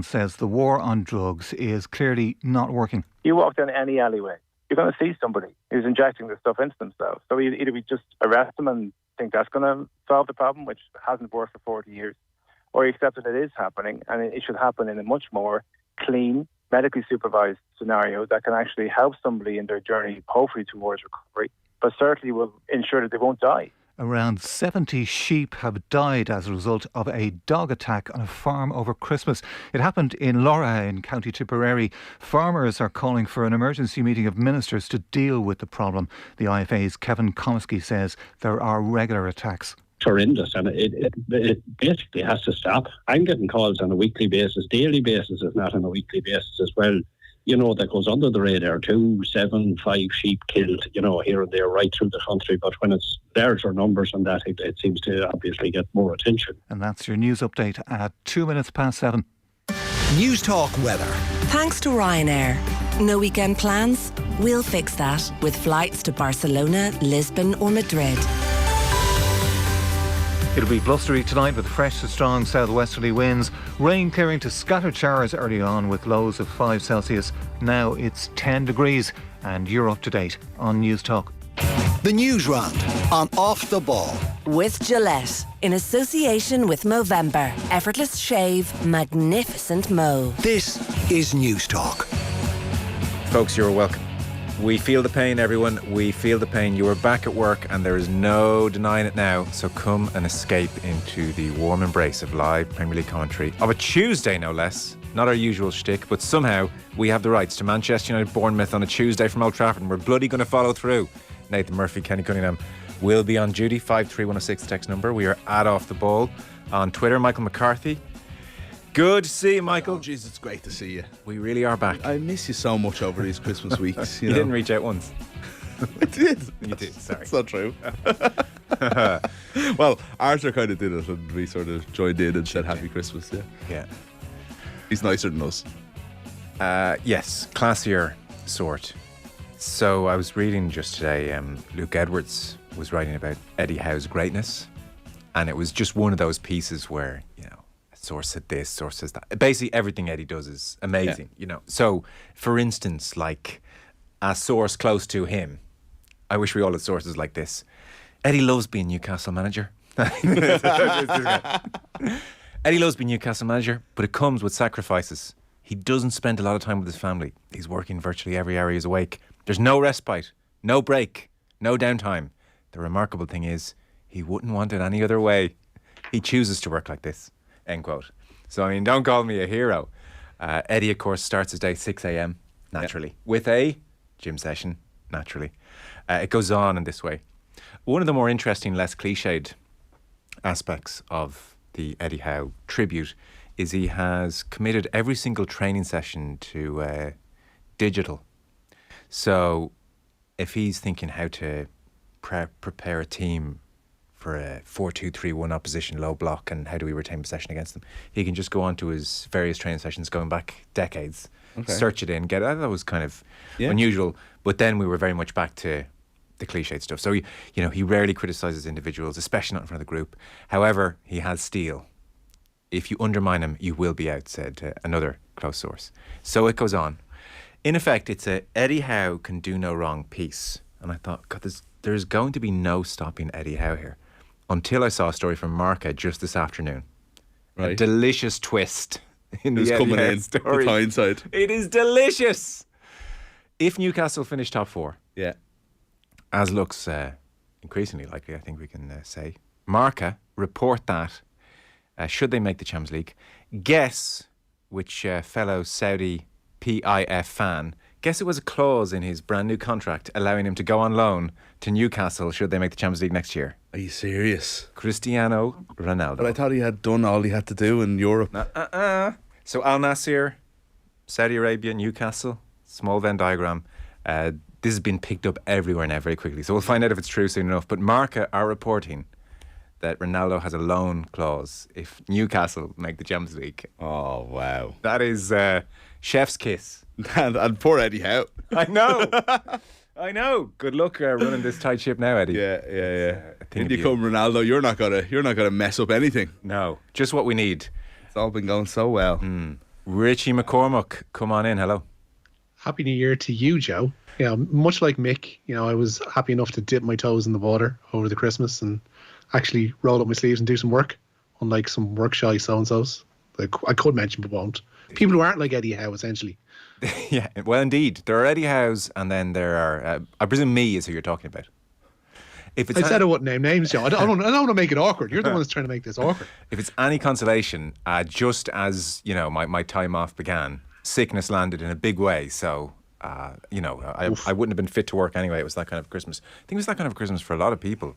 says the war on drugs is clearly not working. You walk down any alleyway, you're going to see somebody who's injecting this stuff into themselves. So either we just arrest them and think that's going to solve the problem, which hasn't worked for 40 years, or you accept that it is happening and it should happen in a much more clean, medically supervised scenario that can actually help somebody in their journey, hopefully towards recovery, but certainly will ensure that they won't die. Around 70 sheep have died as a result of a dog attack on a farm over Christmas. It happened in Laura in County Tipperary. Farmers are calling for an emergency meeting of ministers to deal with the problem. The IFA's Kevin Comiskey says there are regular attacks. Horrendous, and it basically has to stop. I'm getting calls on a weekly basis, daily basis, if not on a weekly basis as well. That goes under the radar. 2, 7, 5 sheep killed, here and there right through the country. But when it's larger numbers than that, it seems to obviously get more attention. And that's your news update at 7:02. News Talk weather. Thanks to Ryanair. No weekend plans? We'll fix that with flights to Barcelona, Lisbon or Madrid. It'll be blustery tonight with fresh to strong southwesterly winds. Rain clearing to scattered showers early on with lows of 5 Celsius. Now it's 10 degrees and you're up to date on News Talk. The Newsround on Off the Ball. With Gillette, in association with Movember. Effortless shave, magnificent mo. This is News Talk. Folks, you're welcome. We feel the pain, everyone. We feel the pain. You are back at work and there is no denying it now. So come and escape into the warm embrace of live Premier League commentary of a Tuesday, no less. Not our usual shtick, but somehow we have the rights to Manchester United Bournemouth on a Tuesday from Old Trafford and we're bloody going to follow through. Nathan Murphy, Kenny Cunningham will be on duty. 53106 text number. We are at Off the Ball on Twitter. Michael McCarthy. Good to see you, Michael. Oh, jeez, it's great to see you. We really are back. I miss you so much over these Christmas weeks. You didn't reach out once. I did. You did, sorry. That's not true. Well, Arthur kind of did it and we sort of joined in and said Happy Christmas, Yeah. He's nicer than us. Yes, classier sort. So I was reading just today, Luke Edwards was writing about Eddie Howe's greatness, and it was just one of those pieces where, a source said this, source says that. Basically everything Eddie does is amazing, So, for instance, like a source close to him, I wish we all had sources like this. Eddie loves being Newcastle manager. Eddie loves being Newcastle manager, but it comes with sacrifices. He doesn't spend a lot of time with his family. He's working virtually every hour he's awake. There's no respite, no break, no downtime. The remarkable thing is, he wouldn't want it any other way. He chooses to work like this, end quote. So, don't call me a hero. Eddie, of course, starts his day at 6 a.m, naturally, with a gym session, naturally. It goes on in this way. One of the more interesting, less cliched aspects of the Eddie Howe tribute is he has committed every single training session to digital. So if he's thinking how to prepare a team for a 4-2-3-1 opposition low block and how do we retain possession against them, he can just go on to his various training sessions going back decades, search it in, get it. That was kind of unusual. But then we were very much back to the cliched stuff. So, he rarely criticises individuals, especially not in front of the group. However, he has steel. If you undermine him, you will be out, said another close source. So it goes on. In effect, it's a Eddie Howe can do no wrong piece. And I thought, God, there's going to be no stopping Eddie Howe here. Until I saw a story from Marca just this afternoon. Right. A delicious twist in the Eddie Howe story. With hindsight. It is delicious. If Newcastle finish top 4, as looks increasingly likely, I think we can say, Marca report that should they make the Champions League, guess which fellow Saudi PIF fan, guess it was a clause in his brand new contract allowing him to go on loan to Newcastle should they make the Champions League next year. Are you serious? Cristiano Ronaldo. But I thought he had done all he had to do in Europe. So Al Nassr, Saudi Arabia, Newcastle, small Venn diagram. This has been picked up everywhere now very quickly. So we'll find out if it's true soon enough. But Marca are reporting that Ronaldo has a loan clause if Newcastle make the Champions League. Oh, wow. That is chef's kiss. and poor Eddie Howe. I know. I know. Good luck running this tight ship now, Eddie. Yeah. When you come Ronaldo, you're not gonna mess up anything. No, just what we need. It's all been going so well. Richie McCormack, come on in. Hello. Happy New Year to you, Joe. Yeah, much like Mick, I was happy enough to dip my toes in the water over the Christmas and actually roll up my sleeves and do some work, unlike some work shy so-and-sos. Like I could mention but won't. People who aren't like Eddie Howe, essentially. Yeah, well, indeed. There are Eddie Howes, and then there are, I presume me is who you're talking about. I said I wouldn't name names, Joe. I don't want to make it awkward. You're the one that's trying to make this awkward. If it's any consolation, just as, my time off began, sickness landed in a big way. So, I wouldn't have been fit to work anyway. It was that kind of Christmas. I think it was that kind of Christmas for a lot of people.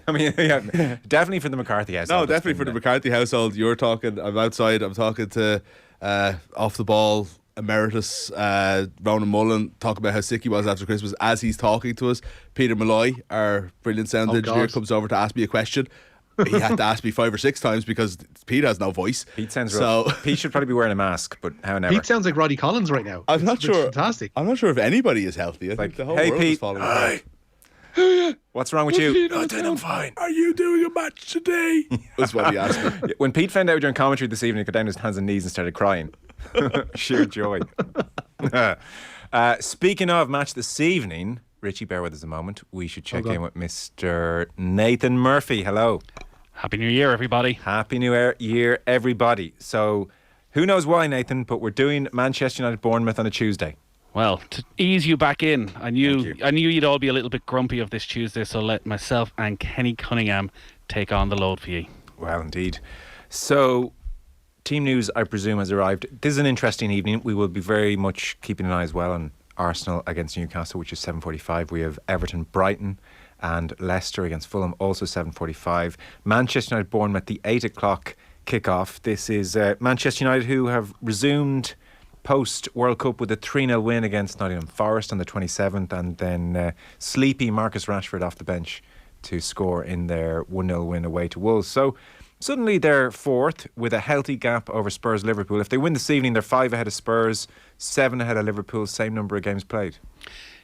I mean, yeah, definitely for the McCarthy household. No, definitely for the McCarthy household. You're talking, I'm outside, I'm talking to off the ball emeritus Ronan Mullen, talking about how sick he was after Christmas. As he's talking to us, Peter Molloy, our brilliant sound engineer, comes over to ask me a question. He had to ask me 5 or 6 times because Pete has no voice. Pete sounds rough. Pete should probably be wearing a mask, but however. Pete sounds like Roddy Collins right now. I'm not sure. Fantastic. I'm not sure if anybody is healthy. I think the whole hey, world Pete. is falling apart. What's wrong with you? Nothing, I'm fine. Are you doing a match today? That's what he asked me. When Pete found out during commentary this evening, he got down on his hands and knees and started crying. Sheer joy. Speaking of match this evening, Richie, bear with us a moment. We should check in with Mr. Nathan Murphy. Hello. Happy New Year, everybody. Happy New Year, everybody. So, who knows why, Nathan, but we're doing Manchester United Bournemouth on a Tuesday. Well, to ease you back in, I knew you'd all be a little bit grumpy of this Tuesday, so let myself and Kenny Cunningham take on the load for you. Well, indeed. So, team news, I presume, has arrived. This is an interesting evening. We will be very much keeping an eye as well on Arsenal against Newcastle, which is 7:45. We have Everton, Brighton, and Leicester against Fulham, also 7:45. Manchester United Bournemouth, the 8 o'clock kickoff. This is Manchester United, who have resumed post World Cup with a 3-0 win against Nottingham Forest on the 27th, and then sleepy Marcus Rashford off the bench to score in their 1-0 win away to Wolves. So suddenly they're fourth with a healthy gap over Spurs Liverpool. If they win this evening, they're 5 ahead of Spurs, 7 ahead of Liverpool, same number of games played.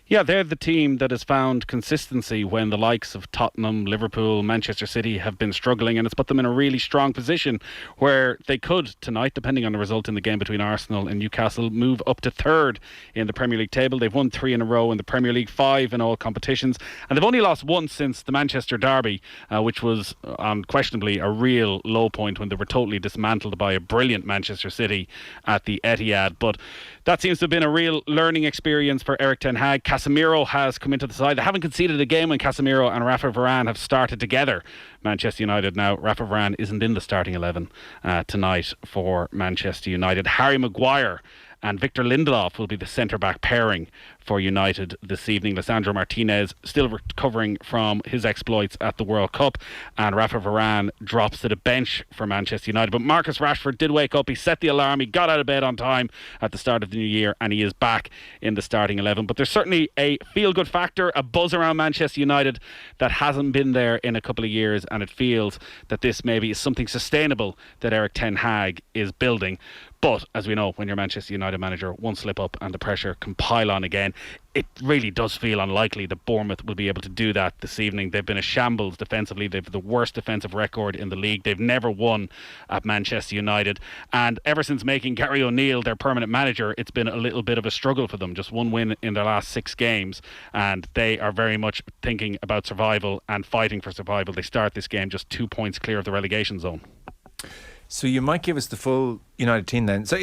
Yeah, they're the team that has found consistency when the likes of Tottenham, Liverpool, Manchester City have been struggling, and it's put them in a really strong position where they could tonight, depending on the result in the game between Arsenal and Newcastle, move up to third in the Premier League table. They've won 3 in a row in the Premier League, 5 in all competitions, and they've only lost once since the Manchester derby, which was unquestionably a real low point when they were totally dismantled by a brilliant Manchester City at the Etihad. But that seems to have been a real learning experience for Eric Ten Hag. Casemiro has come into the side. They haven't conceded a game when Casemiro and Rafa Varane have started together. Manchester United now. Rafa Varane isn't in the starting 11 tonight for Manchester United. Harry Maguire and Victor Lindelof will be the centre-back pairing for United this evening. Lisandro Martinez still recovering from his exploits at the World Cup, and Rafa Varane drops to the bench for Manchester United. But Marcus Rashford did wake up. He set the alarm. He got out of bed on time at the start of the new year, and he is back in the starting 11. But there's certainly a feel-good factor, a buzz around Manchester United that hasn't been there in a couple of years, and it feels that this maybe is something sustainable that Eric Ten Hag is building. But, as we know, when you're Manchester United manager, one slip up and the pressure can pile on again. It really does feel unlikely that Bournemouth will be able to do that this evening. They've been a shambles defensively. They've the worst defensive record in the league. They've never won at Manchester United. And ever since making Gary O'Neill their permanent manager, it's been a little bit of a struggle for them. Just one win in their last 6 games. And they are very much thinking about survival and fighting for survival. They start this game just 2 points clear of the relegation zone. So you might give us the full United team then. So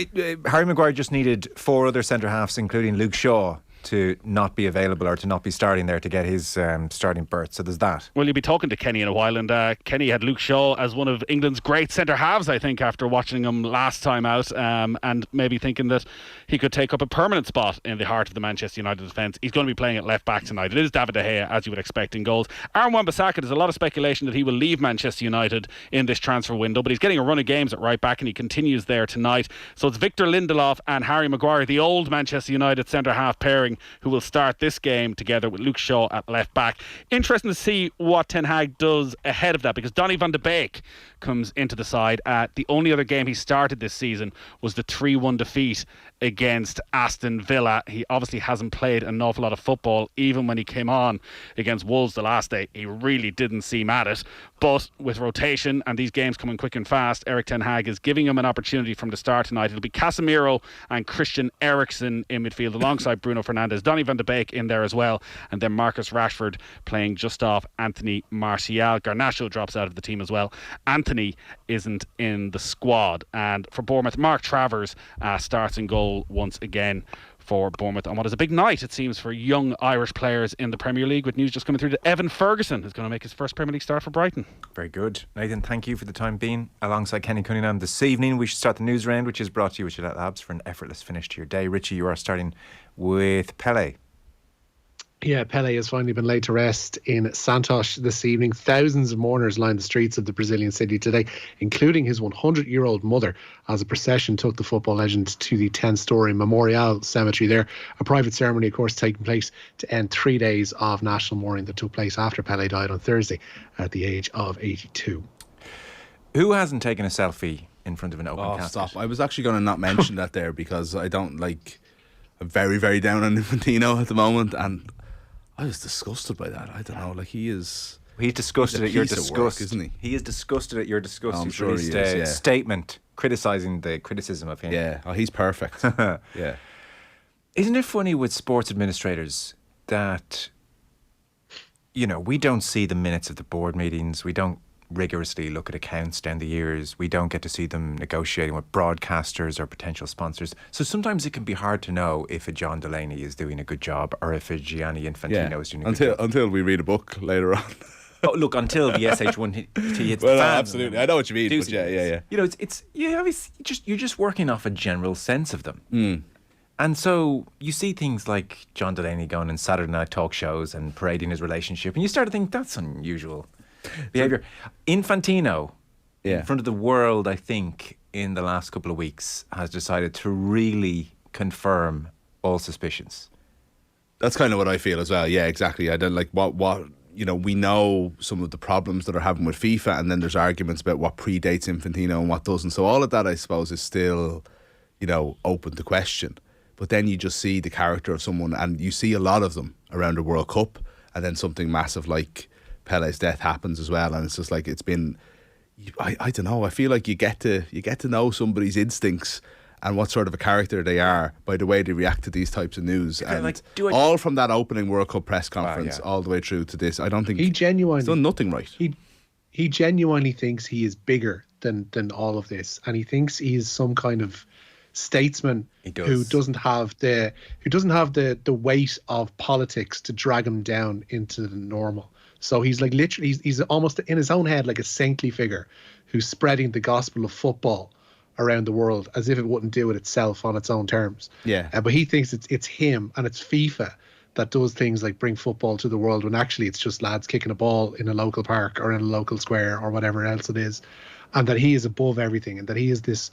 Harry Maguire just needed 4 other centre-halves, including Luke Shaw, to not be available or to not be starting there to get his starting berth. So there's that. Well, you'll be talking to Kenny in a while, and Kenny had Luke Shaw as one of England's great centre-halves, I think, after watching him last time out, and maybe thinking that he could take up a permanent spot in the heart of the Manchester United defence. He's going to be playing at left-back tonight. It is David De Gea, as you would expect, in goals. Aaron Wan-Bissaka, there's a lot of speculation that he will leave Manchester United in this transfer window, but he's getting a run of games at right-back, and he continues there tonight. So it's Victor Lindelof and Harry Maguire, the old Manchester United centre-half pairing, who will start this game together with Luke Shaw at left back. Interesting to see what Ten Hag does ahead of that, because Donny van de Beek comes into the side. The only other game he started this season was the 3-1 defeat against Aston Villa. He obviously hasn't played an awful lot of football. Even when he came on against Wolves the last day, he really didn't seem at it. But with rotation and these games coming quick and fast, Erik ten Hag is giving him an opportunity from the start tonight. It'll be Casemiro and Christian Eriksen in midfield alongside Bruno Fernandes, Donny van de Beek in there as well, and then Marcus Rashford playing just off Anthony Martial. Garnacho drops out of the team as well. Anthony isn't in the squad. And for Bournemouth, Mark Travers starts in goal once again for Bournemouth on what is a big night, it seems, for young Irish players in the Premier League, with news just coming through that Evan Ferguson is going to make his first Premier League start for Brighton. Very good. Nathan, thank you for the time being alongside Kenny Cunningham this evening. We should start the news round, which is brought to you with Gillette Labs for an effortless finish to your day. Richie, you are starting with Pele. Yeah, Pele has finally been laid to rest in Santos this evening. Thousands of mourners lined the streets of the Brazilian city today, including his 100-year-old mother, as a procession took the football legend to the 10-storey Memorial Cemetery there. A private ceremony, of course, taking place to end 3 days of national mourning that took place after Pele died on Thursday at the age of 82. Who hasn't taken a selfie in front of an open casket? Stop. I was actually going to not mention that there because I don't like... I'm very, very down on Infantino at the moment, and I was disgusted by that. I don't know, like he's disgusted at your disgust, isn't he? He is disgusted at your disgust. I'm He's sure released he is, a statement criticising the criticism of him. Yeah, he's perfect. Yeah. Isn't it funny with sports administrators that, you know, we don't see the minutes of the board meetings, we don't rigorously look at accounts down the years, we don't get to see them negotiating with broadcasters or potential sponsors. So sometimes it can be hard to know if a John Delaney is doing a good job or if a Gianni Infantino is doing a good job. Until we read a book later on. Oh, look, until the SH1 hits the fan. Absolutely. I know what you mean, but yeah. You know, you're just working off a general sense of them. Mm. And so you see things like John Delaney going on Saturday night talk shows and parading his relationship, and you start to think that's unusual behaviour. Infantino, in front of the world, I think, in the last couple of weeks, has decided to really confirm all suspicions. That's kind of what I feel as well. Yeah, exactly. I don't like what you know. We know some of the problems that are happening with FIFA, and then there's arguments about what predates Infantino and what doesn't. So all of that, I suppose, is still, you know, open to question. But then you just see the character of someone, and you see a lot of them around the World Cup, and then something massive like Pele's death happens as well, and it's just like it's been. I don't know. I feel like you get to know somebody's instincts and what sort of a character they are by the way they react to these types of news, and all from that opening World Cup press conference all the way through to this. I don't think he's done nothing right. He genuinely thinks he is bigger than all of this, and he thinks he's some kind of statesman who doesn't have the weight of politics to drag him down into the normal. So he's like literally, he's almost in his own head like a saintly figure who's spreading the gospel of football around the world as if it wouldn't do it itself on its own terms. Yeah. But he thinks it's him and it's FIFA that does things like bring football to the world, when actually it's just lads kicking a ball in a local park or in a local square or whatever else it is, and that he is above everything, and that he is this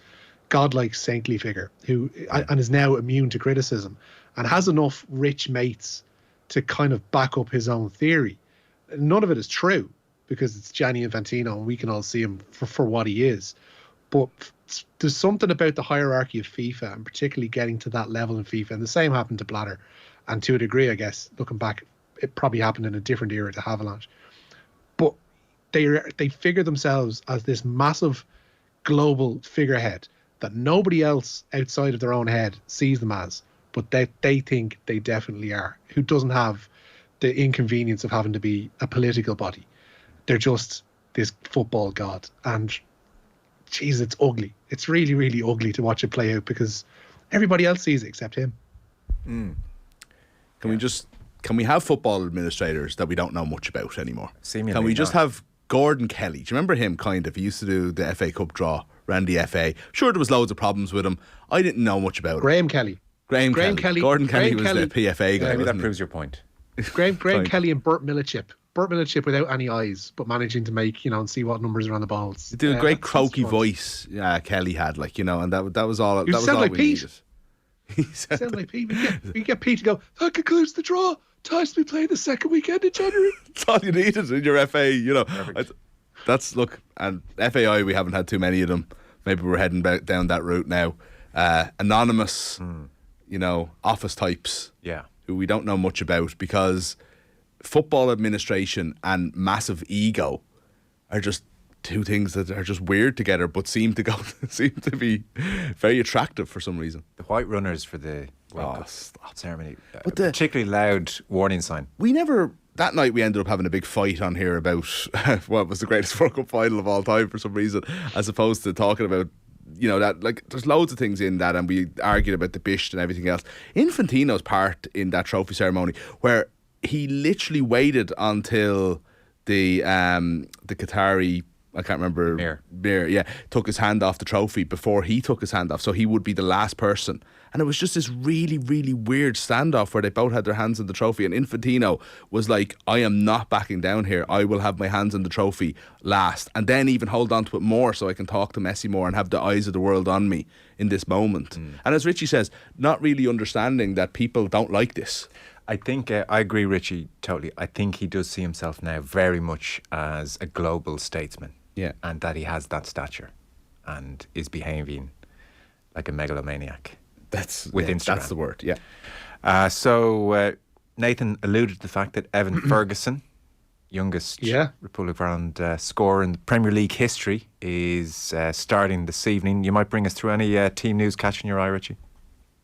godlike saintly figure who and is now immune to criticism and has enough rich mates to kind of back up his own theory. None of it is true because it's Gianni Infantino and we can all see him for what he is. But there's something about the hierarchy of FIFA, and particularly getting to that level in FIFA. And the same happened to Blatter. And to a degree, I guess, looking back, it probably happened in a different era to Havelange. But they figure themselves as this massive global figurehead that nobody else outside of their own head sees them as, but they think they definitely are, who doesn't have the inconvenience of having to be a political body. They're just this football god. And geez, it's ugly. It's really, really ugly to watch it play out because everybody else sees it except him. Mm. Can we have football administrators that we don't know much about anymore? Seemingly can we just have Gordon Kelly? Do you remember him? Kind of. He used to do the FA Cup draw, ran the FA. Sure, there was loads of problems with him. I didn't know much about him. Graham Kelly. Gordon Kelly was the PFA guy. Maybe that proves your point. Graham Kelly and Bert Millichip. Bert Millichip without any eyes, but managing to make, and see what numbers are on the balls. He did a great croaky voice. Kelly had, and that was all. That was all like we Pete. needed. He sounded like Pete. We get Pete to go, that concludes the draw. Time to be playing the second weekend in January. That's all you needed in your FA, look, and FAI, we haven't had too many of them. Maybe we're heading down that route now. Anonymous, office types, who we don't know much about, because football administration and massive ego are just two things that are just weird together, but seem to be very attractive for some reason. The white runners for the World Cup ceremony, but particularly loud warning sign. That night we ended up having a big fight on here about what was the greatest World Cup final of all time for some reason, as opposed to talking about, that, like, there's loads of things in that, and we argued about the bish and everything else. Infantino's part in that trophy ceremony, where he literally waited until the Qatari, I can't remember, Mir, took his hand off the trophy before he took his hand off, so he would be the last person. And it was just this really, really weird standoff where they both had their hands on the trophy, and Infantino was like, I am not backing down here. I will have my hands on the trophy last, and then even hold on to it more so I can talk to Messi more and have the eyes of the world on me in this moment. And as Richie says, not really understanding that people don't like this. I think, I agree, Richie, totally. I think he does see himself now very much as a global statesman. Yeah. And that he has that stature and is behaving like a megalomaniac. With Instagram. That's the word, yeah. So Nathan alluded to the fact that Evan Ferguson, youngest Republic of Ireland scorer in the Premier League history, is starting this evening. You might bring us through any team news catching your eye, Richie?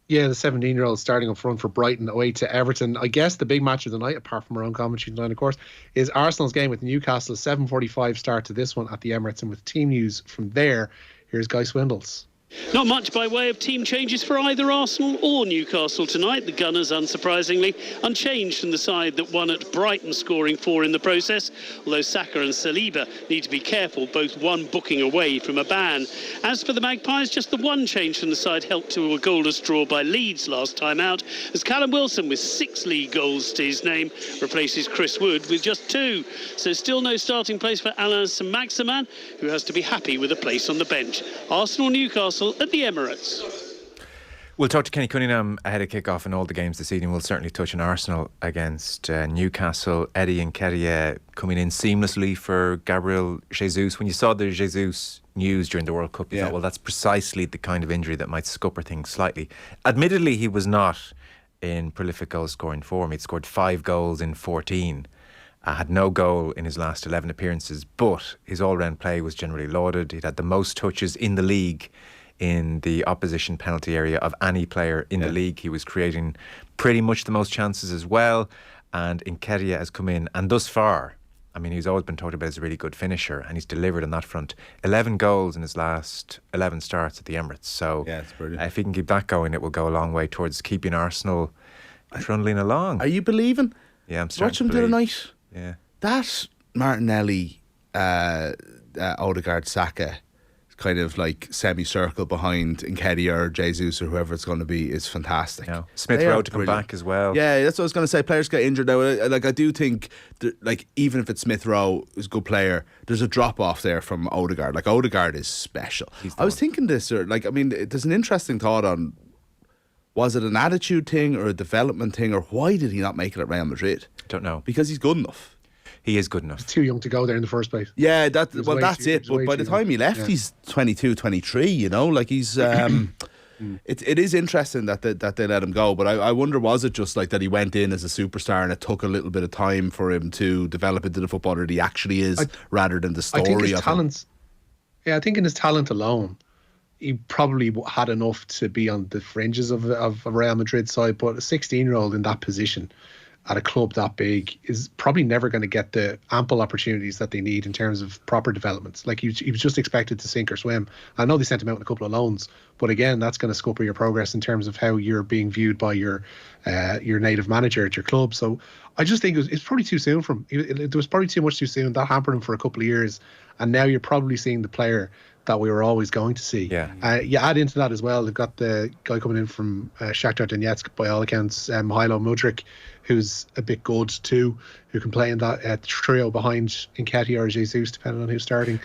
Yeah, the 17-year-old starting up front for Brighton away to Everton. I guess the big match of the night, apart from our own commentary tonight, of course, is Arsenal's game with Newcastle. 7:45 start to this one at the Emirates. And with team news from there, here's Guy Swindles. Not much by way of team changes for either Arsenal or Newcastle tonight. The Gunners, unsurprisingly, unchanged from the side that won at Brighton, scoring 4 in the process, although Saka and Celeb need to be careful, both one booking away from a ban. As for the Magpies, just the one change from the side helped to a goalless draw by Leeds last time out, as Callum Wilson, with 6 league goals to his name, replaces Chris Wood with just 2. So still no starting place for Alain Saint-Maximin, who has to be happy with a place on the bench. Arsenal-Newcastle at the Emirates. We'll talk to Kenny Cunningham ahead of kick-off in all the games this evening. We'll certainly touch on Arsenal against Newcastle. Eddie and Nketiah coming in seamlessly for Gabriel Jesus. When you saw the Jesus news during the World Cup, you thought, well, that's precisely the kind of injury that might scupper things slightly. Admittedly, he was not in prolific goal-scoring form. He'd scored 5 goals in 14. Had no goal in his last 11 appearances, but his all-round play was generally lauded. He'd had the most touches in the league in the opposition penalty area of any player in the league. He was creating pretty much the most chances as well. And Nketiah has come in, and thus far, I mean, he's always been talked about as a really good finisher, and he's delivered on that front. 11 goals in his last 11 starts at the Emirates. So it's brilliant. If he can keep that going, it will go a long way towards keeping Arsenal trundling along. Are you believing? Yeah, I'm starting Watch him to the other believe. night. Yeah. That Martinelli, Odegaard, Saka kind of like semicircle behind Nketiah or Jesus or whoever it's going to be is fantastic. Yeah. Smith Rowe to come back as well. Yeah, that's what I was going to say. Players get injured now. Like, I do think like, even if it's Smith Rowe is a good player, there's a drop off there from Odegaard. Like, Odegaard is special. I was thinking this, there's an interesting thought on, was it an attitude thing or a development thing, or why did he not make it at Real Madrid? Don't know. Because he's good enough. He is good enough. He's too young to go there in the first place. Yeah, that's it. But by the time he left, he's 22, 23, like he's... It is interesting that they let him go, but I wonder, was it just like that he went in as a superstar and it took a little bit of time for him to develop into the footballer that he actually is, rather than the story I think his of talents, him? Yeah, I think in his talent alone, he probably had enough to be on the fringes of a Real Madrid side, but a 16-year-old in that position at a club that big is probably never going to get the ample opportunities that they need in terms of proper developments. Like, he was just expected to sink or swim. I know they sent him out in a couple of loans, but again, that's going to scupper your progress in terms of how you're being viewed by your native manager at your club. So I just think it's probably too soon for him. It was probably too much too soon. That hampered him for a couple of years, and now you're probably seeing the player that we were always going to see. Yeah. You add into that as well, they've got the guy coming in from Shakhtar Donetsk, by all accounts, Mihajlo Mudryk, who's a bit good too, who can play in that trio behind Nketiah or Jesus, depending on who's starting.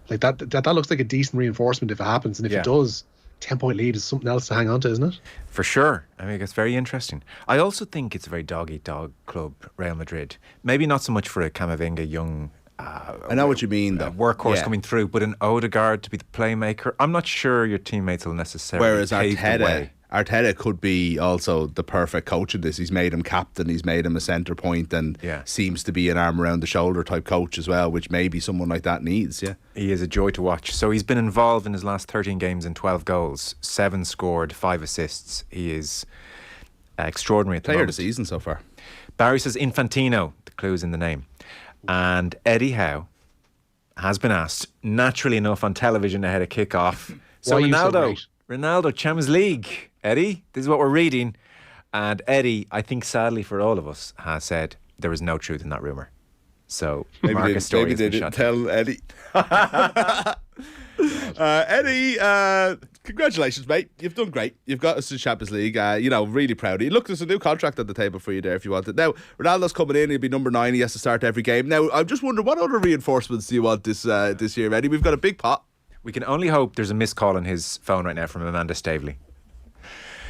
That looks like a decent reinforcement if it happens, and if it does, 10-point lead is something else to hang on to, isn't it? For sure. I mean, it's very interesting. I also think it's a very dog-eat-dog club, Real Madrid. Maybe not so much for a Camavinga young I know what you mean, though. Workhorse coming through, but an Odegaard to be the playmaker, I'm not sure your teammates will necessarily. Whereas pave the way. Arteta could be also the perfect coach in this. He's made him captain, he's made him a centre point, and seems to be an arm around the shoulder type coach as well, which maybe someone like that needs. Yeah, he is a joy to watch. So he's been involved in his last 13 games in 12 goals, 7 scored, 5 assists. He is extraordinary at the player moment. of the season so far. Barry says Infantino, the clue's in the name. And Eddie Howe has been asked, naturally enough, on television ahead of kick-off. So Ronaldo, Champions League. Eddie, this is what we're reading. And Eddie, I think sadly for all of us, has said there is no truth in that rumour. So maybe they didn't tell Eddie. Eddie, congratulations, mate. You've done great. You've got us to Champions League. Really proud of you. Look, there's a new contract on the table for you there if you want it. Now, Ronaldo's coming in. He'll be number 9. He has to start every game. Now, I'm just wondering, what other reinforcements do you want this year, Eddie? We've got a big pot. We can only hope there's a missed call on his phone right now from Amanda Stavely.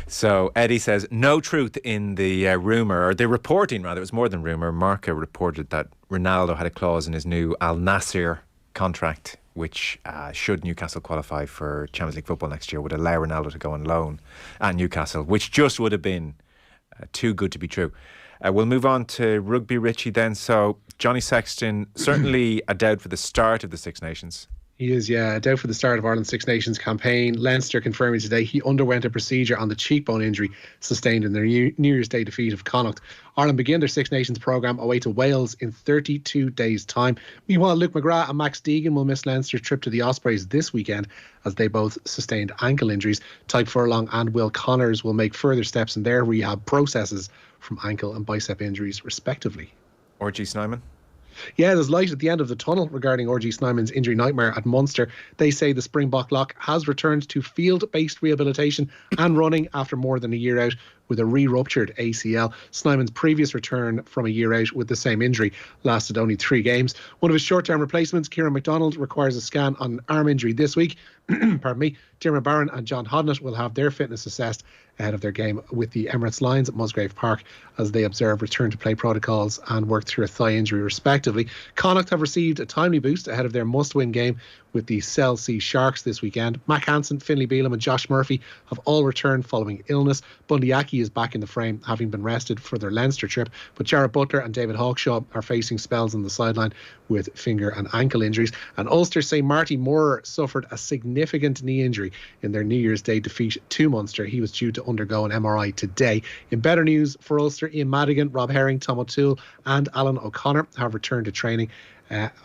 So Eddie says, no truth in the rumour, or the reporting rather, it was more than rumour. Marca reported that Ronaldo had a clause in his new Al Nassr contract, which should Newcastle qualify for Champions League football next year, would allow Ronaldo to go on loan at Newcastle, which just would have been too good to be true. We'll move on to rugby, Richie, then. So Johnny Sexton, certainly a doubt for the start of the Six Nations. He is, a doubt for the start of Ireland's Six Nations campaign. Leinster confirming today he underwent a procedure on the cheekbone injury sustained in their New Year's Day defeat of Connacht. Ireland begin their Six Nations programme away to Wales in 32 days' time. Meanwhile, Luke McGrath and Max Deegan will miss Leinster's trip to the Ospreys this weekend as they both sustained ankle injuries. Tyke Furlong and Will Connors will make further steps in their rehab processes from ankle and bicep injuries, respectively. R.G. Snyman? Yeah, there's light at the end of the tunnel regarding R.G. Snyman's injury nightmare at Munster. They say the Springbok lock has returned to field-based rehabilitation and running after more than a year out with a re-ruptured ACL. Snyman's previous return from a year out with the same injury lasted only 3 games. One of his short-term replacements, Kieran McDonald, requires a scan on an arm injury this week. Pardon me. Dermot Barron and John Hodnett will have their fitness assessed ahead of their game with the Emirates Lions at Musgrave Park as they observe return-to-play protocols and work through a thigh injury respectively. Connacht have received a timely boost ahead of their must-win game with the Cell C Sharks this weekend. Mac Hansen, Finlay Beelum and Josh Murphy have all returned following illness. Bundy Aki is back in the frame, having been rested for their Leinster trip, but Jarrett Butler and David Hawkshaw are facing spells on the sideline with finger and ankle injuries. And Ulster say Marty Moore suffered a significant knee injury in their New Year's Day defeat to Munster. He was due to undergo an MRI today. In better news for Ulster, Ian Madigan, Rob Herring, Tom O'Toole and Alan O'Connor have returned to training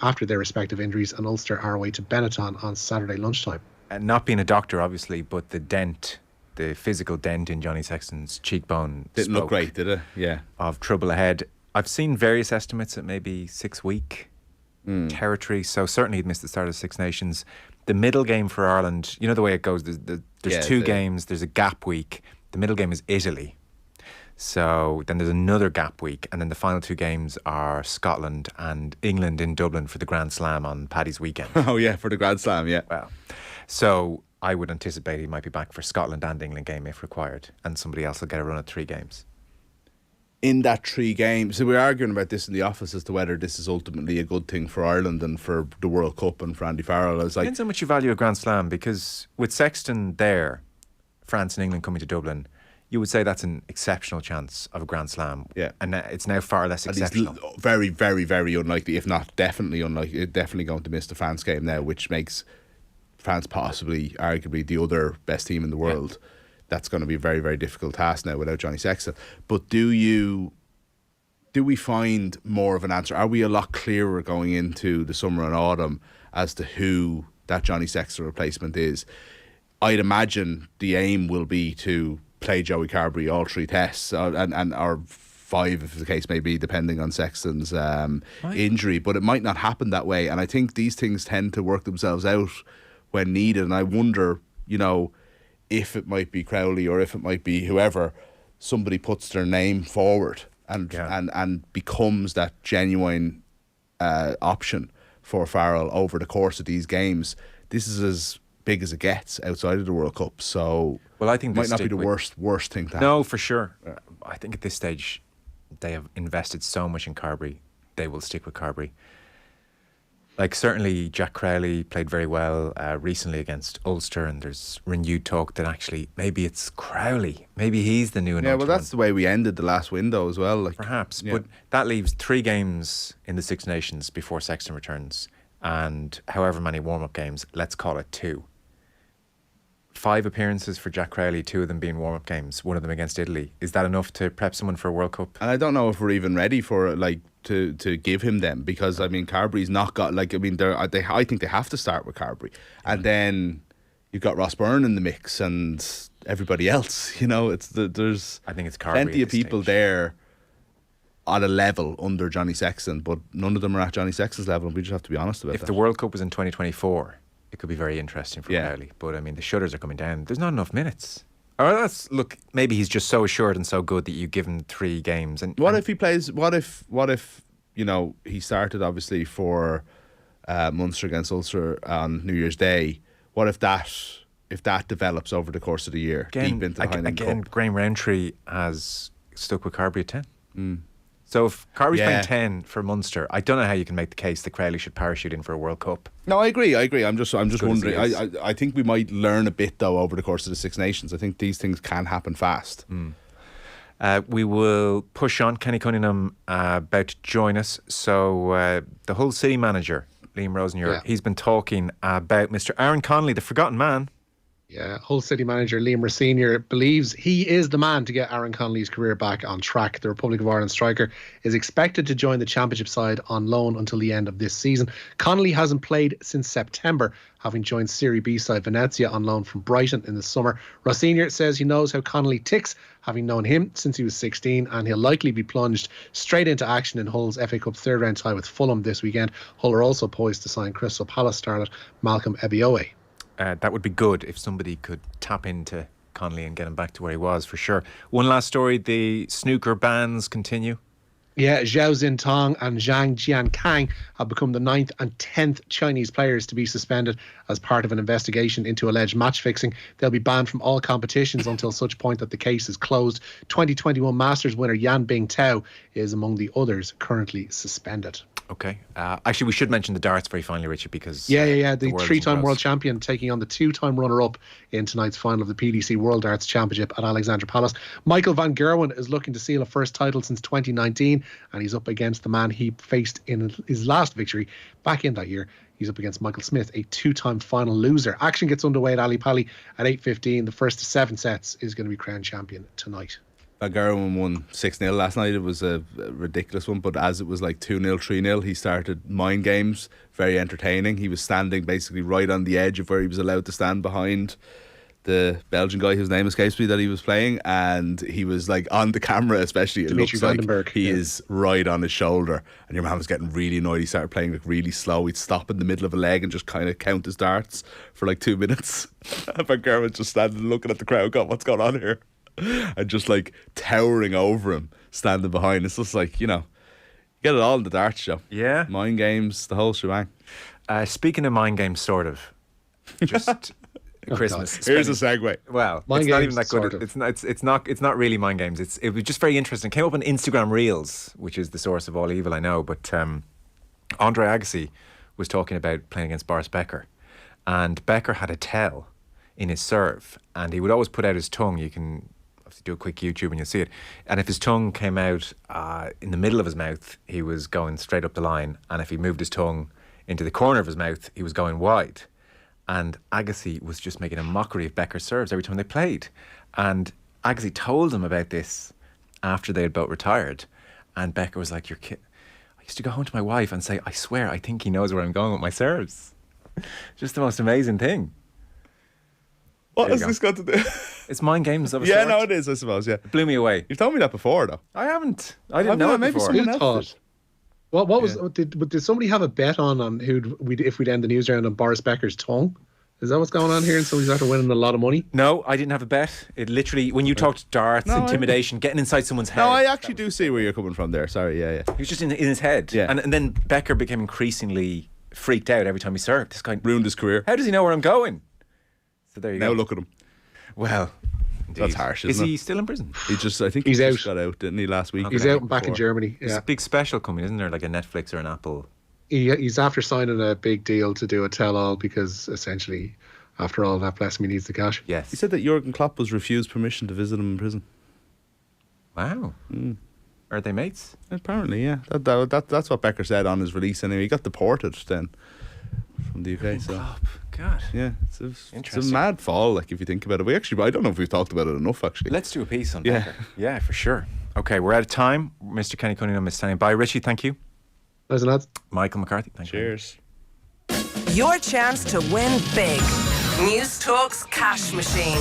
after their respective injuries, and Ulster are away to Benetton on Saturday lunchtime. Not being a doctor, obviously, but the physical dent in Johnny Sexton's cheekbone didn't look great, did it? Yeah. Of trouble ahead. I've seen various estimates at maybe 6-week territory, so certainly he'd missed the start of Six Nations. The middle game for Ireland, you know the way it goes, there's 2 games, there's a gap week. The middle game is Italy. So then there's another gap week, and then the final 2 games are Scotland and England in Dublin for the Grand Slam on Paddy's weekend. Oh yeah, for the Grand Slam, yeah. Well, so I would anticipate he might be back for Scotland and England game if required, and somebody else will get a run at 3 games. In that 3 games, so we're arguing about this in the office as to whether this is ultimately a good thing for Ireland and for the World Cup and for Andy Farrell. I was like, depends how much you value a Grand Slam, because with Sexton there, France and England coming to Dublin, you would say that's an exceptional chance of a Grand Slam. Yeah. And it's now far less exceptional. It's very, very, very unlikely, if not definitely unlikely. Definitely going to miss the France game now, which makes France possibly, arguably, the other best team in the world. Yeah. That's going to be a very, very difficult task now without Johnny Sexton. But do we find more of an answer? Are we a lot clearer going into the summer and autumn as to who that Johnny Sexton replacement is? I'd imagine the aim will be to play Joey Carbery all 3 tests, and or 5 if the case may be, depending on Sexton's injury. But it might not happen that way, and I think these things tend to work themselves out when needed. And I wonder, if it might be Crowley or if it might be whoever, somebody puts their name forward and becomes that genuine option for Farrell over the course of these games. This is as big as it gets outside of the World Cup, so I think it might not be the worst thing to happen. No, for sure. I think at this stage they have invested so much in Carbery, they will stick with Carbery. Like, certainly Jack Crowley played very well recently against Ulster, and there's renewed talk that actually maybe it's Crowley. Maybe he's the new anointed well, that's the way we ended the last window as well. Like, perhaps, but that leaves 3 games in the Six Nations before Sexton returns, and however many warm-up games, let's call it 2. 5 appearances for Jack Crowley, 2 of them being warm-up games, one of them against Italy. Is that enough to prep someone for a World Cup? And I don't know if we're even ready for it, like, to give him them, because I mean Carberry's not got, like, I mean I think they have to start with Carberry, and then you've got Ross Byrne in the mix and everybody else. You know, there's I think it's Carberry plenty of people there on a level under Johnny Sexton, but none of them are at Johnny Sexton's level, and we just have to be honest about that. If the World Cup was in 2024, it could be very interesting for Crowley, but I mean the shutters are coming down. There's not enough minutes. Or look, maybe he's just so assured and so good that you give him 3 games. And what if he plays? What if you know, he started obviously for Munster against Ulster on New Year's Day? What if that develops over the course of the year, deep into the Heineken Cup? Graham Rowntree has stuck with Carberry at 10. So if Carberry's playing 10 for Munster, I don't know how you can make the case that Crowley should parachute in for a World Cup. No, I agree. I'm just wondering. I think we might learn a bit though over the course of the Six Nations. I think these things can happen fast. We will push on. Kenny Cunningham about to join us. So the Hull City manager, Liam Rosenure, he's been talking about Mr. Aaron Connolly, the forgotten man. Yeah, Hull City manager Liam Rosenure believes he is the man to get Aaron Connolly's career back on track. The Republic of Ireland striker is expected to join the Championship side on loan until the end of this season. Connolly hasn't played since September, having joined Serie B side Venezia on loan from Brighton in the summer. Rosenure says he knows how Connolly ticks, having known him since he was 16, and he'll likely be plunged straight into action in Hull's FA Cup third round tie with Fulham this weekend. Hull are also poised to sign Crystal Palace starlet Malcolm Ebioe. That would be good if somebody could tap into Connolly and get him back to where he was, for sure. One last story, the snooker bans continue. Yeah, Zhao Xintong and Zhang Jiankang have become the 9th and 10th Chinese players to be suspended as part of an investigation into alleged match fixing. They'll be banned from all competitions until such point that the case is closed. 2021 Masters winner Yan Bing Tao is among the others currently suspended. Okay. Actually, we should mention the darts very finally, Richie, because... Yeah. The 3-time world champion taking on the 2-time runner-up in tonight's final of the PDC World Darts Championship at Alexandra Palace. Michael van Gerwen is looking to seal a first title since 2019, and he's up against the man he faced in his last victory back in that year. He's up against Michael Smith, a 2-time final loser. Action gets underway at Ali Pali at 8:15. The first of 7 sets is going to be crowned champion tonight. Van Gerwen won 6-0 last night. It was a ridiculous one, but as it was like 2-0, 3-0, he started mind games. Very entertaining. He was standing basically right on the edge of where he was allowed to stand behind the Belgian guy whose name escapes me that he was playing, and he was like on the camera, especially. It Dimitri looks Vandenberg, like he is right on his shoulder, and your man was getting really annoyed. He started playing like really slow. He'd stop in the middle of a leg and just kind of count his darts for like 2 minutes. And Van Gerwen just standing looking at the crowd, going, "What's going on here?" And just like towering over him, standing behind. It's just like, you know, you get it all in the darts show. Yeah. Mind games, the whole shebang. Speaking of mind games, sort of. Just Christmas. Here's a segue. Well, mind it's games, not even that sort good. of. It's not really mind games. It was just very interesting. It came up on Instagram Reels, which is the source of all evil, I know. But Andre Agassi was talking about playing against Boris Becker, and Becker had a tell in his serve, and he would always put out his tongue. You can do a quick YouTube and you'll see it. And if his tongue came out in the middle of his mouth, he was going straight up the line. And if he moved his tongue into the corner of his mouth, he was going wide. And Agassi was just making a mockery of Becker's serves every time they played. And Agassi told him about this after they had both retired. And Becker was like, "Your kid." I used to go home to my wife and say, "I swear, I think he knows where I'm going with my serves." Just the most amazing thing. What has this got to do? It's mind games of a Yeah, sort. no, it is, I suppose, yeah. It blew me away. You've told me that before, though. I haven't. I didn't know it maybe before. someone Who else thought? What was did somebody have a bet on if we'd end the news round on Boris Becker's tongue? Is that what's going on here? And somebody's after winning a lot of money? No, I didn't have a bet. It literally, when you talked darts, intimidation, getting inside someone's head. No, I actually do see where you're coming from there. Sorry, yeah. He was just in his head. Yeah. And then Becker became increasingly freaked out every time he served. This guy Ruined his career. How does he know where I'm going? So there you go. Now look at him. Well, indeed. That's harsh, Is isn't he it? still in prison? I think He's he out. just got out, didn't he, last week? He's out and back in Germany. There's Yeah. a big special coming, isn't there? Like a Netflix or an Apple He's after signing a big deal to do a tell-all because essentially, after all that, bless him, he needs the cash. Yes. He said that Jurgen Klopp was refused permission to visit him in prison. Wow. Are they mates? Apparently, yeah. That's what Becker said on his release anyway. He got deported then from the UK. So, God. yeah, it's a Interesting. mad fall, like, if you think about it. I don't know if we've talked about it enough, actually. Let's do a piece on Yeah. Becker. Yeah, for sure. Okay, we're out of time. Mr. Kenny Cunningham is standing by. Richie, thank you. Listen, lads. Michael McCarthy, thank you. Cheers. Your chance to win big. News Talk's cash machine.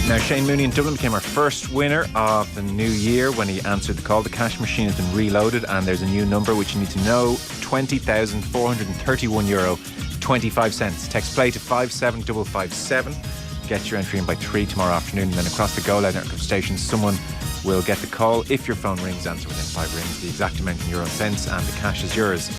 Now, Shane Mooney in Dublin became our first winner of the new year when he answered the call. The cash machine has been reloaded and there's a new number which you need to know. €20,431.25. Text play to 57557. Get your entry in by 3 tomorrow afternoon, and then across the goal line at stations someone will get the call. If your phone rings, answer within 5 rings. The exact amount in euro and cents, and the cash is yours.